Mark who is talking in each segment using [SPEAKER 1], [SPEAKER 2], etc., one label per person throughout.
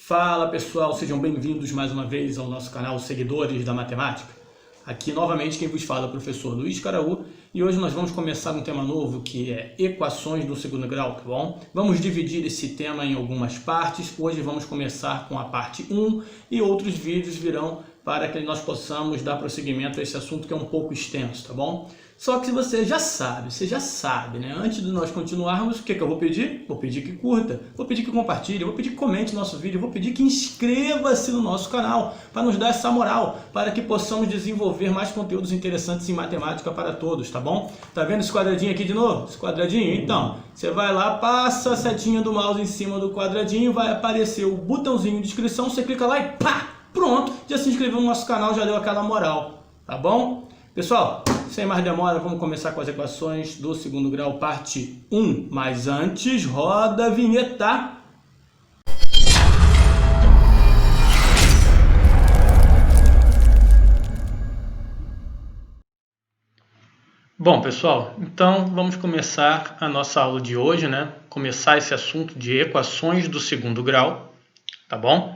[SPEAKER 1] Fala pessoal, sejam bem-vindos mais uma vez ao nosso canal Seguidores da Matemática. Aqui novamente quem vos fala é o professor Luiz Caraú e hoje nós vamos começar um tema novo que é equações do segundo grau, tá bom? Vamos dividir esse tema em algumas partes, hoje vamos começar com a parte 1 e outros vídeos virão para que nós possamos dar prosseguimento a esse assunto que é um pouco extenso, tá bom? Só que você já sabe, né? Antes de nós continuarmos, o que eu vou pedir? Vou pedir que curta, vou pedir que compartilhe, vou pedir que comente nosso vídeo, vou pedir que inscreva-se no nosso canal, para nos dar essa moral, para que possamos desenvolver mais conteúdos interessantes em matemática para todos, tá bom? Tá vendo esse quadradinho aqui de novo? Esse quadradinho? Então, você vai lá, passa a setinha do mouse em cima do quadradinho, vai aparecer o botãozinho de inscrição, você clica lá e pá! Pronto, já se inscreveu no nosso canal, já deu aquela moral, tá bom? Pessoal, sem mais demora, vamos começar com as equações do segundo grau, parte 1. Mas antes, roda a vinheta. Bom, pessoal, então vamos começar a nossa aula de hoje, né? Começar esse assunto de equações do segundo grau, tá bom?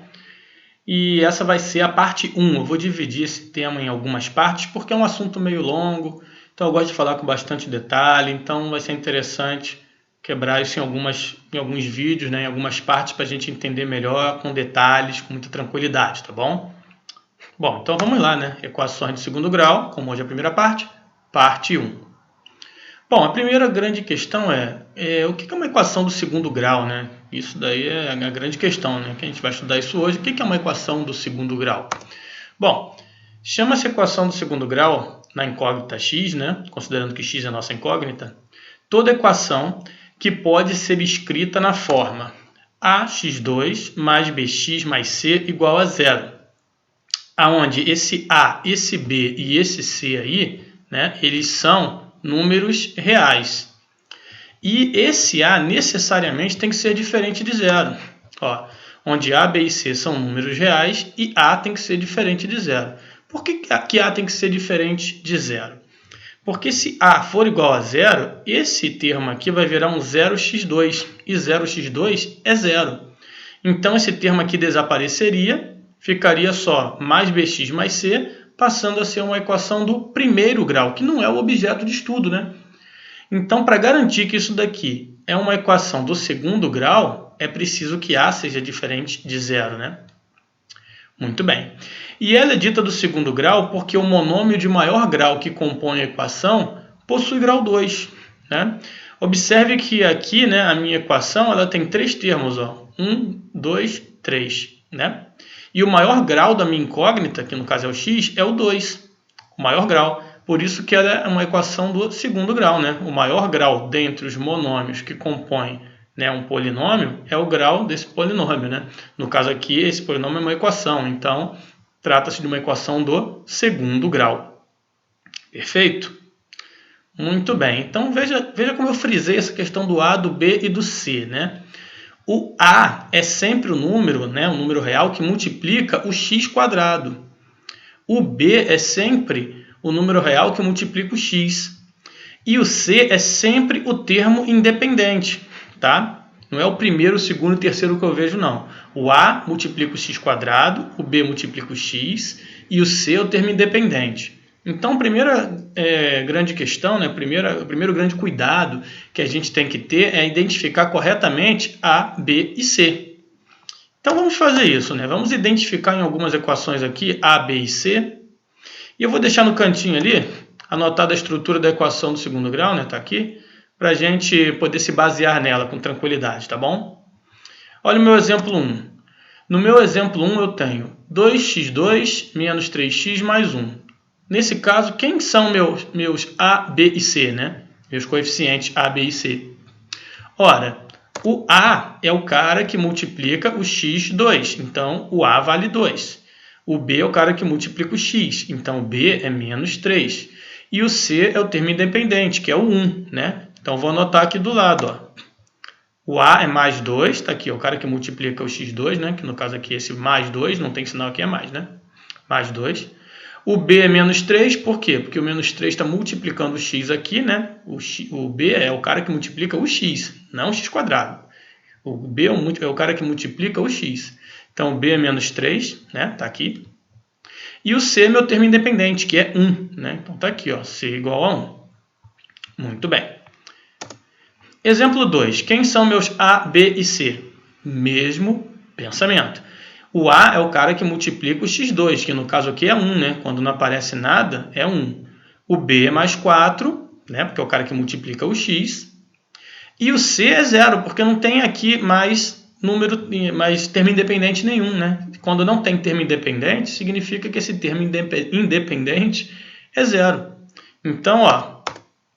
[SPEAKER 1] E essa vai ser a parte 1. Eu vou dividir esse tema em algumas partes, porque é um assunto meio longo, então eu gosto de falar com bastante detalhe, então vai ser interessante quebrar isso em alguns vídeos, né, em algumas partes, para a gente entender melhor, com detalhes, com muita tranquilidade, tá bom? Bom, então vamos lá, né? Equações de segundo grau, como hoje é a primeira parte 1. Bom, a primeira grande questão é o que é uma equação do segundo grau, né? Isso daí é a grande questão, né? Que a gente vai estudar isso hoje. O que é uma equação do segundo grau? Bom, chama-se equação do segundo grau na incógnita x, né? Considerando que x é a nossa incógnita, toda equação que pode ser escrita na forma ax2 mais bx mais c igual a zero, aonde esse a, esse b e esse c aí, né? Eles são números reais. E esse A necessariamente tem que ser diferente de zero. Ó, onde A, B e C são números reais e A tem que ser diferente de zero. Por que A tem que ser diferente de zero? Porque se A for igual a zero, esse termo aqui vai virar um 0x2. E 0x2 é zero. Então esse termo aqui desapareceria, ficaria só mais bx mais c, passando a ser uma equação do primeiro grau, que não é o objeto de estudo, né? Então, para garantir que isso daqui é uma equação do segundo grau, é preciso que A seja diferente de zero, né? Muito bem. E ela é dita do segundo grau porque o monômio de maior grau que compõe a equação possui grau 2, né? Observe que aqui, né, a minha equação ela tem três termos, ó, 1, 2, 3, né? E o maior grau da minha incógnita, que no caso é o x, é o 2, o maior grau. Por isso que ela é uma equação do segundo grau, né? O maior grau dentre os monômios que compõem, né, um polinômio é o grau desse polinômio, né? No caso aqui, esse polinômio é uma equação, então trata-se de uma equação do segundo grau. Perfeito? Muito bem. Então veja como eu frisei essa questão do A, do B e do C, né? O A é sempre o número, né, um número real que multiplica o x quadrado. O B é sempre o número real que multiplica o x. E o C é sempre o termo independente, tá? Não é o primeiro, o segundo e o terceiro que eu vejo, não. O A multiplica o x quadrado, o B multiplica o x e o C é o termo independente. Então, a primeira grande questão, né, o primeiro grande cuidado que a gente tem que ter é identificar corretamente A, B e C. Então, vamos fazer isso, né? Vamos identificar em algumas equações aqui A, B e C. E eu vou deixar no cantinho ali, anotada a estrutura da equação do segundo grau, né? Tá aqui, para a gente poder se basear nela com tranquilidade, tá bom? Olha o meu exemplo 1. No meu exemplo 1 eu tenho 2x2 menos 3x mais 1. Nesse caso, quem são meus A, B e C, né? Meus coeficientes A, B e C. Ora, o A é o cara que multiplica o x2, então o A vale 2. O B é o cara que multiplica o x, então o B é menos 3. E o C é o termo independente, que é o 1, né? Então vou anotar aqui do lado, ó. O A é mais 2, está aqui, ó, o cara que multiplica o x2, né? Que no caso aqui esse mais 2, não tem sinal aqui, é mais, né? Mais 2. O B é menos 3, por quê? Porque o menos 3 está multiplicando o x aqui, né? O B é o cara que multiplica o x, não o x quadrado. O B é o cara que multiplica o x. Então, B é menos 3, né? Está aqui. E o C é meu termo independente, que é 1, né? Então, está aqui, ó, C igual a 1. Muito bem. Exemplo 2. Quem são meus A, B e C? Mesmo pensamento. O A é o cara que multiplica o x2, que no caso aqui é 1, né? Quando não aparece nada, é 1. O B é mais 4, né? Porque é o cara que multiplica o x. E o C é 0, porque não tem aqui mais termo independente nenhum, né? Quando não tem termo independente, significa que esse termo independente é 0. Então, ó,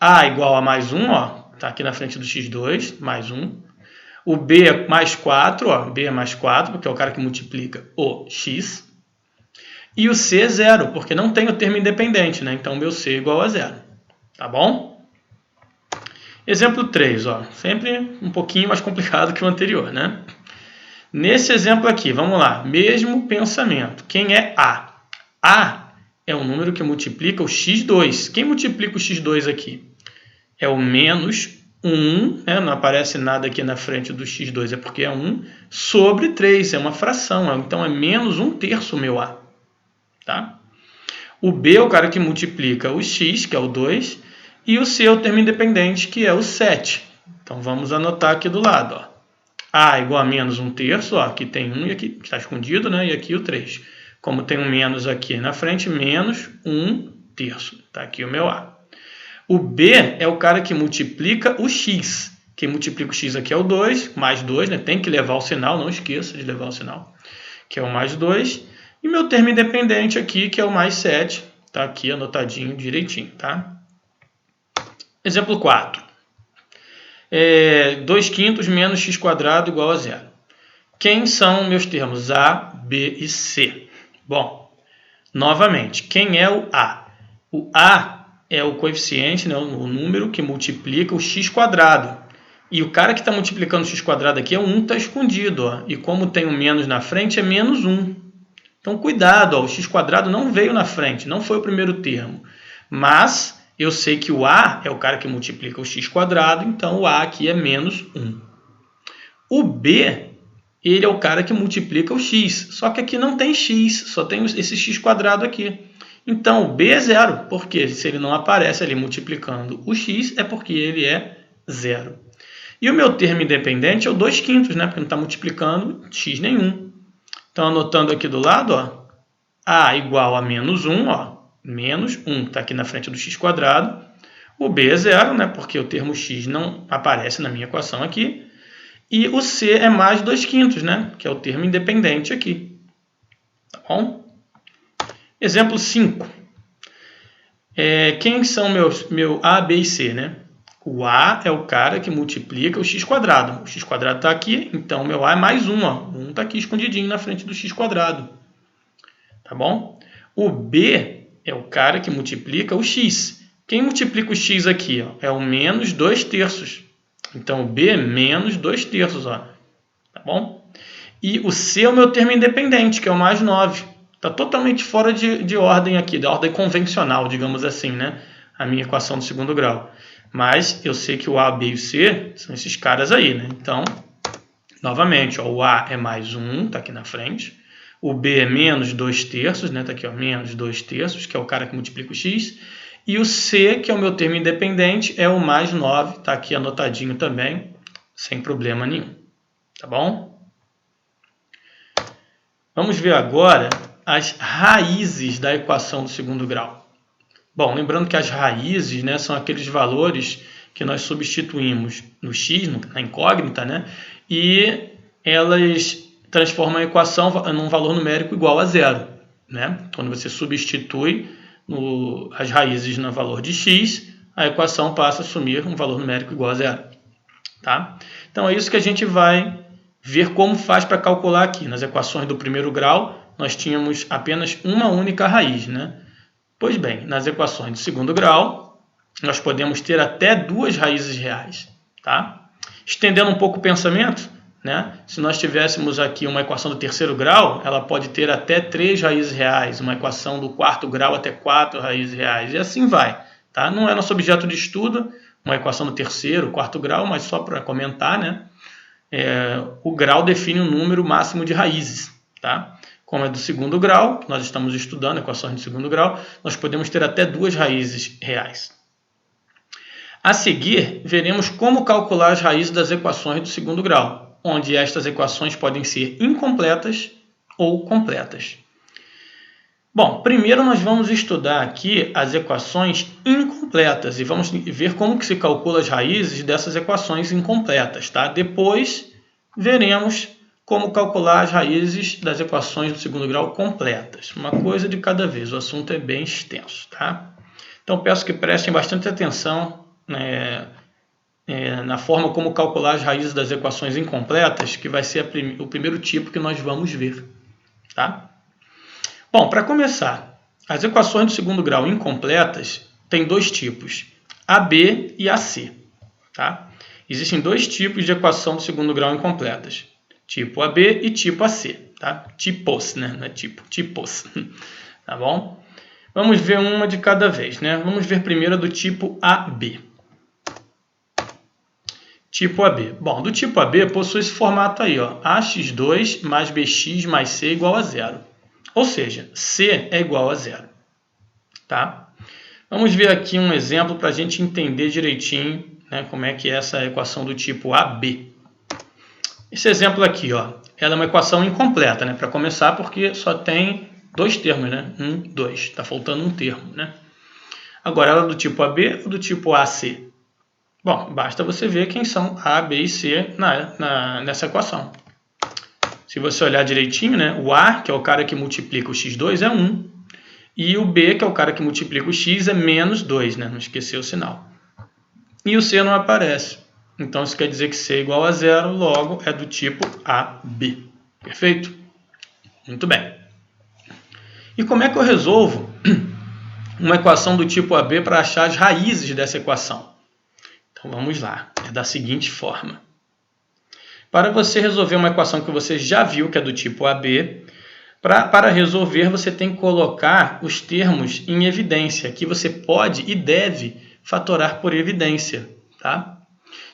[SPEAKER 1] A igual a mais 1, ó, tá aqui na frente do x2, mais 1. O B é mais 4, ó, B é mais 4, porque é o cara que multiplica o x. E o C é 0, porque não tem o termo independente, né? Então, meu C é igual a 0. Tá bom? Exemplo 3, ó, sempre um pouquinho mais complicado que o anterior, né? Nesse exemplo aqui, vamos lá, mesmo pensamento. Quem é A? A é um número que multiplica o x2. Quem multiplica o x2 aqui? É o menos 1, né? Não aparece nada aqui na frente do x2, é porque é 1, sobre 3, é uma fração, então é menos 1/3 o meu A. Tá? O B é o cara que multiplica o x, que é o 2, e o C é o termo independente, que é o 7. Então, vamos anotar aqui do lado. Ó. A igual a menos 1/3. Ó, aqui tem 1 e aqui está escondido, né? E aqui o 3. Como tem um menos aqui na frente, menos 1/3. Está aqui o meu A. O B é o cara que multiplica o x. Quem multiplica o x aqui é o 2, mais 2. Né? Tem que levar o sinal, não esqueça de levar o sinal. Que é o mais 2. E meu termo independente aqui, que é o mais 7. Está aqui anotadinho direitinho, tá? Exemplo 4. 2/5 menos x² igual a 0. Quem são meus termos A, B e C? Bom, novamente, quem é o A? O A é o coeficiente, né, o número que multiplica o x². E o cara que está multiplicando o x² aqui é o 1, está escondido. Ó, e como tem um menos na frente, é menos 1. Então, cuidado, ó, o x² não veio na frente, não foi o primeiro termo. Mas eu sei que o A é o cara que multiplica o x², então o A aqui é menos 1. O B, ele é o cara que multiplica o x, só que aqui não tem x, só tem esse x² aqui. Então, o B é 0, porque se ele não aparece ali multiplicando o x, é porque ele é 0. E o meu termo independente é o 2/5, né? Porque não está multiplicando x nenhum. Então, anotando aqui do lado, ó, A igual a menos 1, ó, menos 1 está aqui na frente do x². O B é 0, né? Porque o termo x não aparece na minha equação aqui. E o C é mais 2/5, né? Que é o termo independente aqui. Tá bom? Exemplo 5. Quem são meu A, B e C, né? O A é o cara que multiplica o x². O x² está aqui, então meu A é mais 1. Ó. 1 está aqui escondidinho na frente do x². Tá bom? O B é o cara que multiplica o x. Quem multiplica o x aqui? Ó, é o menos 2/3. Então, o B é menos 2/3. Ó. Tá bom? E o C é o meu termo independente, que é o mais 9. Está totalmente fora de ordem aqui, da ordem convencional, digamos assim, né? A minha equação do segundo grau. Mas eu sei que o A, B e o C são esses caras aí, né? Então, novamente, ó, o A é mais 1, está aqui na frente. O B é menos 2/3, né? Está aqui, ó, menos 2/3, que é o cara que multiplica o x. E o C, que é o meu termo independente, é o mais 9, está aqui anotadinho também, sem problema nenhum. Tá bom? Vamos ver agora as raízes da equação do segundo grau. Bom, lembrando que as raízes, né, são aqueles valores que nós substituímos no x, na incógnita, né, e elas transformam a equação num valor numérico igual a 0. Né? Quando você substitui as raízes no valor de x, a equação passa a assumir um valor numérico igual a 0. Tá? Então é isso que a gente vai ver como faz para calcular aqui. Nas equações do primeiro grau, nós tínhamos apenas uma única raiz. Né? Pois bem, nas equações do segundo grau, nós podemos ter até 2 raízes reais. Tá? Estendendo um pouco o pensamento, né? Se nós tivéssemos aqui uma equação do terceiro grau, ela pode ter até 3 raízes reais, uma equação do quarto grau até 4 raízes reais, e assim vai. Tá? Não é nosso objeto de estudo, uma equação do terceiro, quarto grau, mas só para comentar, né? O grau define o número máximo de raízes. tá? Como é do segundo grau, nós estamos estudando equações de segundo grau, nós podemos ter até duas raízes reais. A seguir, veremos como calcular as raízes das equações do segundo grau, onde estas equações podem ser incompletas ou completas. Bom, primeiro nós vamos estudar aqui as equações incompletas e vamos ver como que se calcula as raízes dessas equações incompletas, tá? Depois veremos como calcular as raízes das equações do segundo grau completas. Uma coisa de cada vez, o assunto é bem extenso, tá? Então peço que prestem bastante atenção na forma como calcular as raízes das equações incompletas, que vai ser o primeiro tipo que nós vamos ver, tá? Bom, para começar, as equações do segundo grau incompletas têm dois tipos, AB e AC. Tá? Existem dois tipos de equação do segundo grau incompletas, tipo AB e tipo AC. Tá? Tipos, né? Não é tipo, tipos. Tá bom? Vamos ver uma de cada vez. Né? Vamos ver primeiro a do tipo AB. Tipo AB. Bom, do tipo AB possui esse formato aí, ó, AX2 mais BX mais C igual a zero. Ou seja, C é igual a zero. Tá? Vamos ver aqui um exemplo para a gente entender direitinho, né, como é que é essa equação do tipo AB. Esse exemplo aqui, ó, ela é uma equação incompleta, né, para começar, porque só tem dois termos, né? 1, 2. Está faltando um termo. Né? Agora, ela é do tipo AB ou do tipo AC? Bom, basta você ver quem são A, B e C nessa equação. Se você olhar direitinho, né, o A, que é o cara que multiplica o x2, é 1. E o B, que é o cara que multiplica o x, é menos 2. Né? Não esqueceu o sinal. E o C não aparece. Então, isso quer dizer que C é igual a zero, logo é do tipo AB. Perfeito? Muito bem. E como é que eu resolvo uma equação do tipo AB para achar as raízes dessa equação? Então, vamos lá. É da seguinte forma. Para você resolver uma equação que você já viu, que é do tipo AB, para resolver você tem que colocar os termos em evidência, que você pode e deve fatorar por evidência. Tá?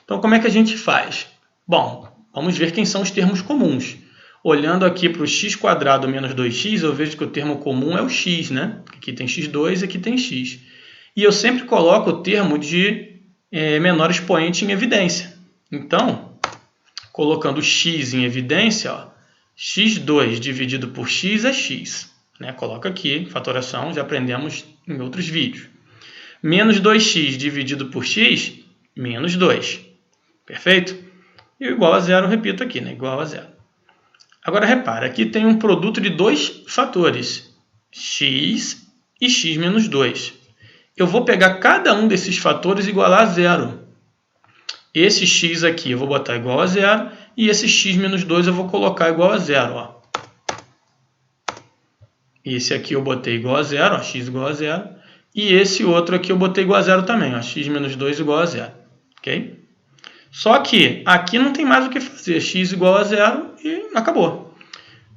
[SPEAKER 1] Então, como é que a gente faz? Bom, vamos ver quem são os termos comuns. Olhando aqui para o x² menos 2x, eu vejo que o termo comum é o x, né? Aqui tem x2 e aqui tem x. E eu sempre coloco o termo de menor expoente em evidência. Então, colocando x em evidência, ó, x2 dividido por x é x. Né? Coloca aqui, fatoração, já aprendemos em outros vídeos. Menos 2x dividido por x, menos 2. Perfeito? E o igual a zero, repito aqui, né? Igual a zero. Agora, repara, aqui tem um produto de dois fatores, x e x menos 2. Eu vou pegar cada um desses fatores e igualar a zero. Esse x aqui eu vou botar igual a zero e esse x menos 2 eu vou colocar igual a zero. Ó. Esse aqui eu botei igual a zero, ó, x igual a zero. E esse outro aqui eu botei igual a zero também, ó, x menos 2 igual a zero. Ok? Só que aqui não tem mais o que fazer, x igual a zero e acabou.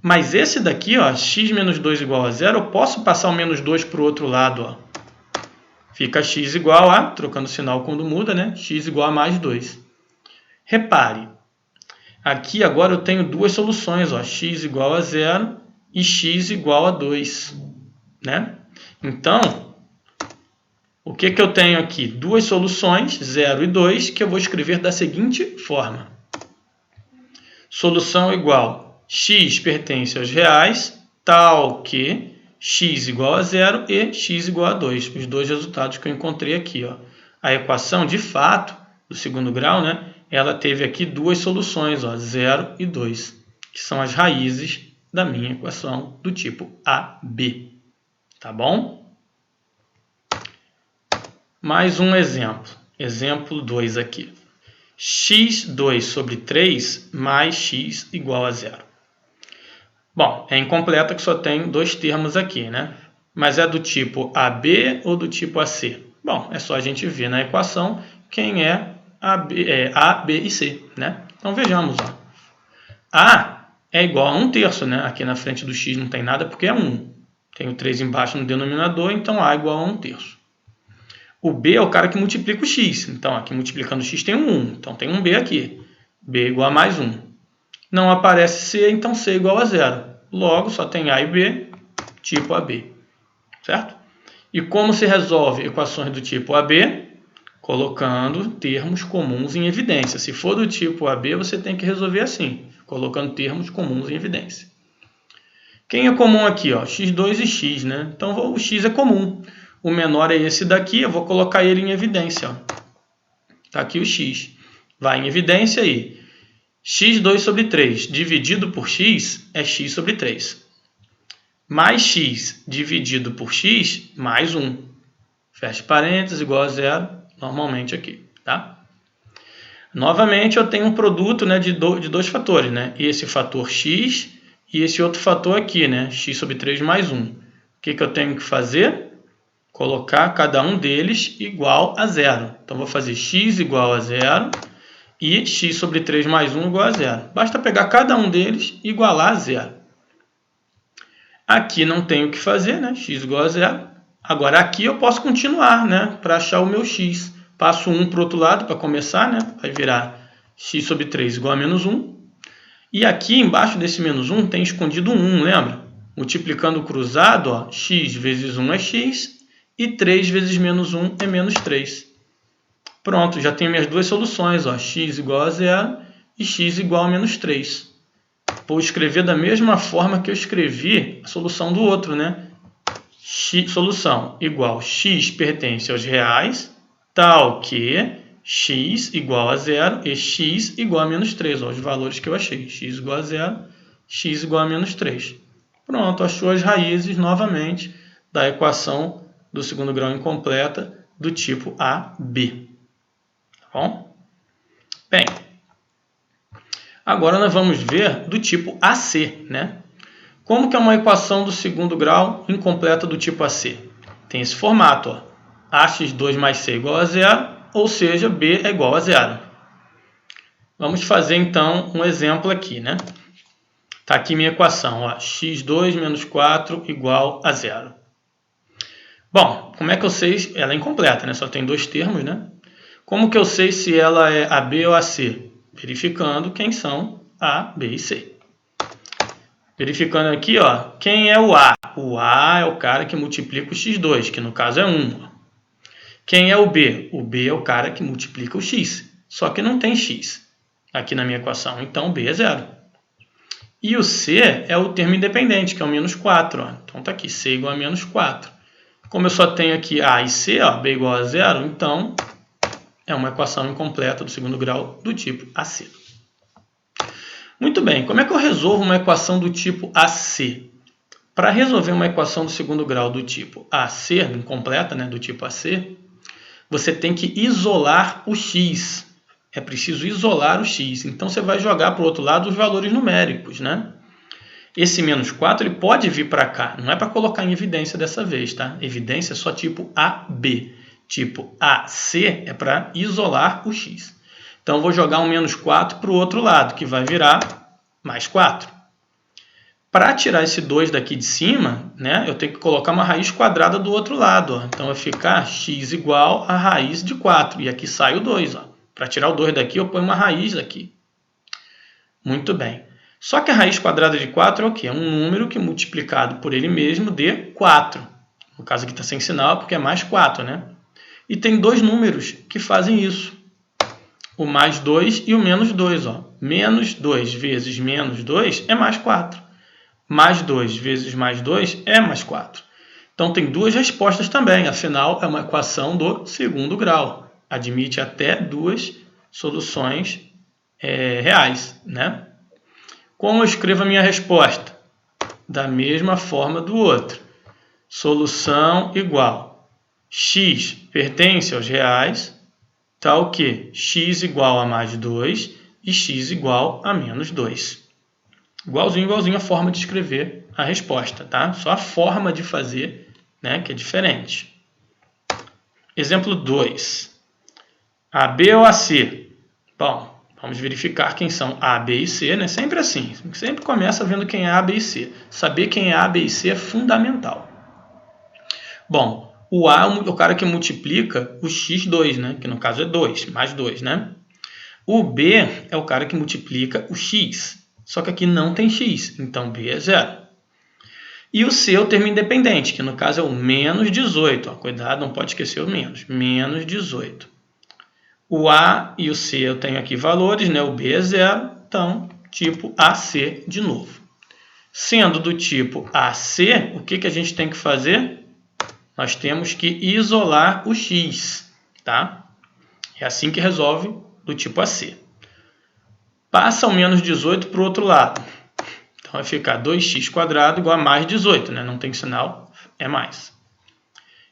[SPEAKER 1] Mas esse daqui, ó, x menos 2 igual a zero, eu posso passar o menos 2 para o outro lado. Ó. Fica x igual a, trocando o sinal quando muda, né? X igual a mais 2. Repare, aqui agora eu tenho duas soluções, ó, x igual a 0 e x igual a 2. Né? Então, o que eu tenho aqui? Duas soluções, 0 e 2, que eu vou escrever da seguinte forma. Solução igual, x pertence aos reais, tal que x igual a 0 e x igual a 2. Os dois resultados que eu encontrei aqui. Ó. A equação, de fato, do segundo grau, né, ela teve aqui duas soluções, ó, 0 e 2, que são as raízes da minha equação do tipo AB. Tá bom? Mais um exemplo. Exemplo 2 aqui. x2 sobre 3 mais x igual a 0. Bom, é incompleta que só tem dois termos aqui, né? Mas é do tipo AB ou do tipo AC? Bom, é só a gente ver na equação quem é A, B e C, né? Então vejamos, ó. A é igual a 1/3, né? Aqui na frente do x não tem nada porque é 1. Tem o 3 embaixo no denominador, então A é igual a 1/3. O B é o cara que multiplica o x. Então, aqui multiplicando o x tem um 1. Então, tem um B aqui. B igual a mais 1. Não aparece C, então C igual a 0. Logo, só tem A e B, tipo AB, certo? E como se resolve equações do tipo AB? Colocando termos comuns em evidência. Se for do tipo AB, você tem que resolver assim, colocando termos comuns em evidência. Quem é comum aqui? Ó? X2 e X, né? Então o X é comum. O menor é esse daqui, eu vou colocar ele em evidência. Está aqui o X. Vai em evidência aí. X2 sobre 3 dividido por X é X sobre 3. Mais X dividido por X, mais 1. Fecha parênteses, igual a zero, normalmente aqui. Tá? Novamente, eu tenho um produto, né, de dois fatores. Né? Esse fator X e esse outro fator aqui, né? X sobre 3 mais 1. O que eu tenho que fazer? Colocar cada um deles igual a zero. Então, vou fazer x igual a zero e x sobre 3 mais 1 igual a zero. Basta pegar cada um deles e igualar a zero. Aqui não tenho o que fazer, né? X igual a zero. Agora, aqui eu posso continuar, né? Para achar o meu x. Passo 1 para o outro lado para começar, né? Vai virar x sobre 3 igual a menos 1. E aqui embaixo desse menos 1 tem escondido 1, lembra? Multiplicando o cruzado, ó, x vezes 1 é x. E 3 vezes menos 1 é menos 3. Pronto, já tenho minhas duas soluções. Ó, x igual a zero e x igual a menos 3. Vou escrever da mesma forma que eu escrevi a solução do outro, né? Solução igual x pertence aos reais, tal que x igual a zero e x igual a menos 3. Ó, os valores que eu achei. X igual a zero, x igual a menos 3. Pronto, achou as raízes novamente da equação do segundo grau incompleta do tipo AB. Tá bom? Bem, agora nós vamos ver do tipo AC, né? Como que é uma equação do segundo grau incompleta do tipo AC? Tem esse formato, ó. Ax2 mais C igual a zero, ou seja, B é igual a zero. Vamos fazer então um exemplo aqui, né? Está aqui minha equação, ó. x2 menos 4 igual a zero. Bom, como é que eu sei? Ela é incompleta, né? Só tem dois termos, né? Como que eu sei se ela é AB ou AC? Verificando quem são A, B e C. Verificando aqui, ó, quem é o A? O A é o cara que multiplica o x2, que no caso é 1. Quem é o B? O B é o cara que multiplica o x, só que não tem x aqui na minha equação, então B é zero. E o C é o termo independente, que é o menos 4. Ó. Então está aqui, C igual a menos 4. Como eu só tenho aqui A e C, ó, B igual a zero, então é uma equação incompleta do segundo grau do tipo AC. Muito bem, como é que eu resolvo uma equação do tipo AC? Para resolver uma equação do segundo grau do tipo AC, incompleta, né, do tipo AC, você tem que isolar o x. É preciso isolar o x. Então, você vai jogar para o outro lado os valores numéricos, né? Esse menos 4 ele pode vir para cá. Não é para colocar em evidência dessa vez, tá? Evidência é só tipo AB. Tipo AC é para isolar o x. Então, vou jogar um menos 4 para o outro lado, que vai virar mais 4. Para tirar esse 2 daqui de cima, né, eu tenho que colocar uma raiz quadrada do outro lado. Ó. Então, vai ficar x igual a raiz de 4. E aqui sai o 2. Para tirar o 2 daqui, eu ponho uma raiz aqui. Muito bem. Só que a raiz quadrada de 4 é o quê? É um número que multiplicado por ele mesmo dê 4. No caso aqui está sem sinal, porque é mais 4, né? E tem dois números que fazem isso. O mais 2 e o menos 2. Ó. Menos 2 vezes menos 2 é mais 4. Mais 2 vezes mais 2 é mais 4. Então, tem duas respostas também. Afinal, é uma equação do segundo grau. Admite até duas soluções reais, né? Como eu escrevo a minha resposta? Da mesma forma do outro. Solução igual. X pertence aos reais, tal que x igual a mais 2 e x igual a menos 2. Igualzinho a forma de escrever a resposta, tá? Só a forma de fazer, né, que é diferente. Exemplo 2. AB ou AC? Bom, vamos verificar quem são A, B e C, né? Sempre assim. Sempre começa vendo quem é A, B e C. Saber quem é A, B e C é fundamental. Bom, o A é o cara que multiplica o x2, né? Que no caso é 2, mais 2, né? O B é o cara que multiplica o x. Só que aqui não tem x, então B é zero. E o C é o termo independente, que no caso é o menos 18. Ó, cuidado, não pode esquecer o menos. Menos 18. O A e o C eu tenho aqui valores, né? O B é 0, então tipo AC de novo. Sendo do tipo AC, o que a gente tem que fazer? Nós temos que isolar o X, tá? É assim que resolve do tipo AC. Passa o menos 18 para o outro lado. Então vai ficar 2x² igual a mais 18, né? Não tem sinal, é mais.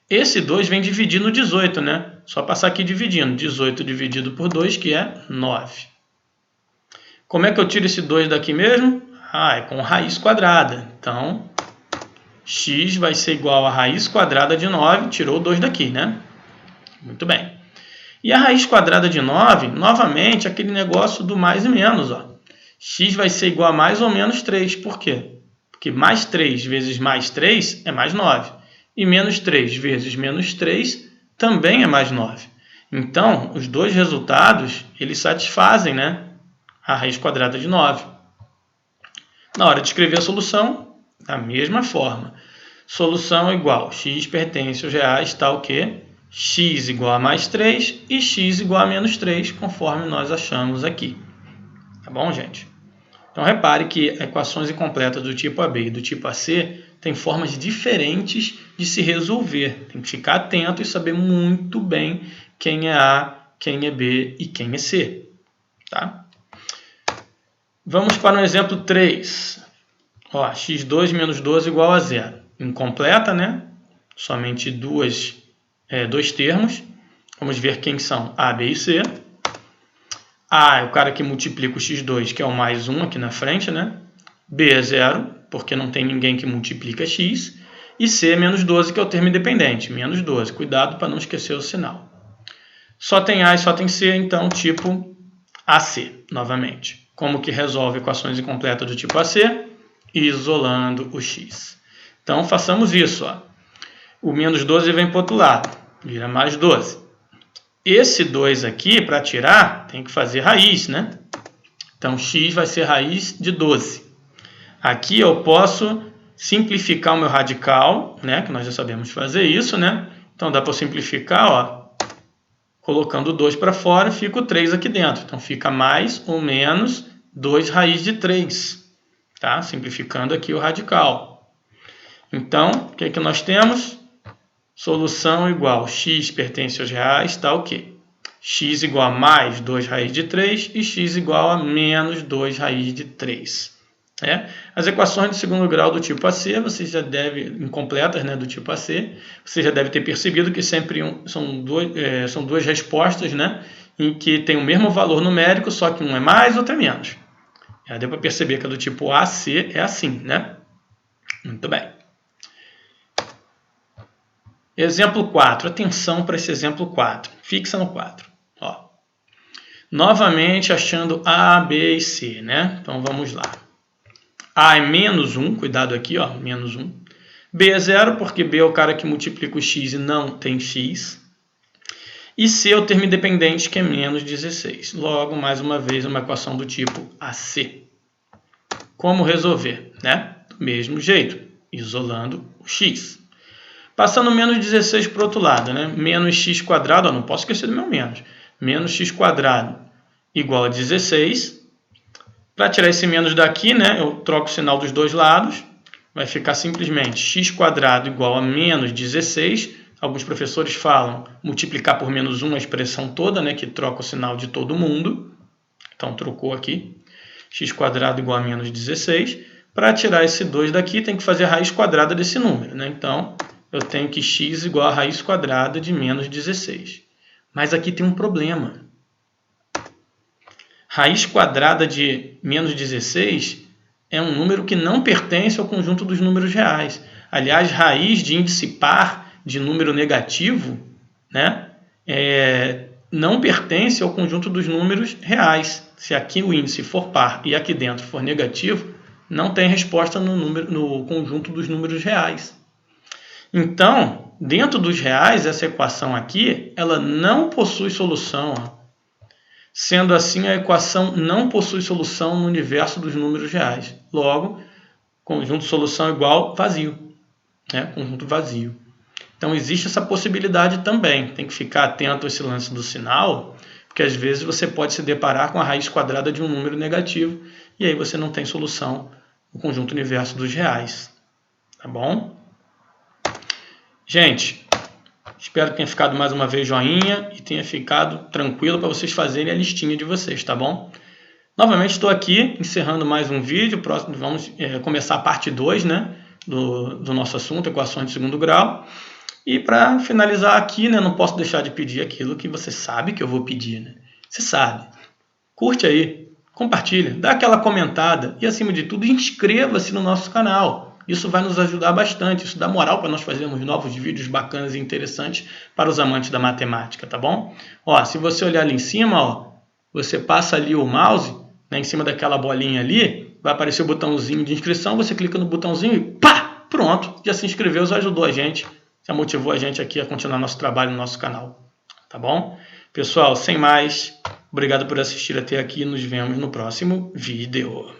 [SPEAKER 1] Esse 2 vem dividir no 18, né? Só passar aqui dividindo. 18 dividido por 2, que é 9. Como é que eu tiro esse 2 daqui mesmo? É com raiz quadrada. Então, x vai ser igual a raiz quadrada de 9. Tirou o 2 daqui, né? Muito bem. E a raiz quadrada de 9, novamente, aquele negócio do mais e menos. Ó. X vai ser igual a mais ou menos 3. Por quê? Porque mais 3 vezes mais 3 é mais 9. E menos 3 vezes menos 3 também é mais 9. Então, os dois resultados, eles satisfazem, né, a raiz quadrada de 9. Na hora de escrever a solução, da mesma forma. Solução igual, x pertence aos reais, tá o quê? X igual a mais 3 e x igual a menos 3, conforme nós achamos aqui. Tá bom, gente? Então, repare que equações incompletas do tipo AB e do tipo AC têm formas diferentes de se resolver. Tem que ficar atento e saber muito bem quem é A, quem é B e quem é C. Tá? Vamos para o exemplo 3. Ó, x2 menos 12 igual a 0. Incompleta, né? Somente dois termos. Vamos ver quem são A, B e C. A é o cara que multiplica o x2, que é o mais 1 aqui na frente, né? B é 0, porque não tem ninguém que multiplica x. E C é menos 12, que é o termo independente. Menos 12. Cuidado para não esquecer o sinal. Só tem A e só tem C, então tipo AC, novamente. Como que resolve equações incompletas do tipo AC? Isolando o x. Então façamos isso. Ó. O menos 12 vem para o outro lado. Vira mais 12. Esse 2 aqui, para tirar, tem que fazer raiz, né? Então, x vai ser raiz de 12. Aqui eu posso simplificar o meu radical, né? Que nós já sabemos fazer isso, né? Então, dá para simplificar, ó. Colocando 2 para fora, fica o 3 aqui dentro. Então, fica mais ou menos 2 raiz de 3. Tá? Simplificando aqui o radical. Então, o que nós temos? Solução igual x pertence aos reais, tá o quê? X igual a mais 2 raiz de 3 e x igual a menos 2 raiz de 3. As equações de segundo grau do tipo AC, você já deve, incompletas, né, do tipo AC, você já deve ter percebido que sempre são duas respostas, né, em que tem o mesmo valor numérico, só que um é mais, outro é menos. Já deu para perceber que a do tipo AC é assim, né? Muito bem. Exemplo 4. Atenção para esse exemplo 4. Fixa no 4. Ó. Novamente achando A, B e C, né? Então vamos lá. A é menos 1, cuidado aqui, ó, menos 1. B é 0, porque B é o cara que multiplica o x e não tem x. E C é o termo independente, que é menos 16. Logo, mais uma vez, uma equação do tipo AC. Como resolver? Né? Do mesmo jeito, isolando o x. Passando menos 16 para o outro lado, né? Menos x², ó, não posso esquecer do meu menos. Menos x² igual a 16. Para tirar esse menos daqui, né? Eu troco o sinal dos dois lados. Vai ficar simplesmente x² igual a menos 16. Alguns professores falam multiplicar por menos 1 a expressão toda, né? Que troca o sinal de todo mundo. Então, trocou aqui. x² igual a menos 16. Para tirar esse 2 daqui, tem que fazer a raiz quadrada desse número, né? Então, eu tenho que x igual a raiz quadrada de menos 16. Mas aqui tem um problema. Raiz quadrada de menos 16 é um número que não pertence ao conjunto dos números reais. Aliás, raiz de índice par de número negativo, né, não pertence ao conjunto dos números reais. Se aqui o índice for par e aqui dentro for negativo, não tem resposta no conjunto dos números reais. Então, dentro dos reais, essa equação aqui, ela não possui solução. Sendo assim, a equação não possui solução no universo dos números reais. Logo, conjunto solução igual vazio, né? Conjunto vazio. Então existe essa possibilidade também. Tem que ficar atento a esse lance do sinal, porque às vezes você pode se deparar com a raiz quadrada de um número negativo e aí você não tem solução no conjunto universo dos reais. Tá bom? Gente, espero que tenha ficado mais uma vez joinha e tenha ficado tranquilo para vocês fazerem a listinha de vocês, tá bom? Novamente estou aqui encerrando mais um vídeo. Próximo vamos começar a parte 2, né, do nosso assunto, equações de segundo grau. E para finalizar aqui, né, não posso deixar de pedir aquilo que você sabe que eu vou pedir. Né? Você sabe. Curte aí, compartilha, dá aquela comentada e, acima de tudo, inscreva-se no nosso canal. Isso vai nos ajudar bastante, isso dá moral para nós fazermos novos vídeos bacanas e interessantes para os amantes da matemática, tá bom? Ó, se você olhar ali em cima, ó, você passa ali o mouse, né, em cima daquela bolinha ali, vai aparecer o botãozinho de inscrição, você clica no botãozinho e pá, pronto, já se inscreveu, já ajudou a gente, já motivou a gente aqui a continuar nosso trabalho no nosso canal, tá bom? Pessoal, sem mais, obrigado por assistir até aqui, nos vemos no próximo vídeo.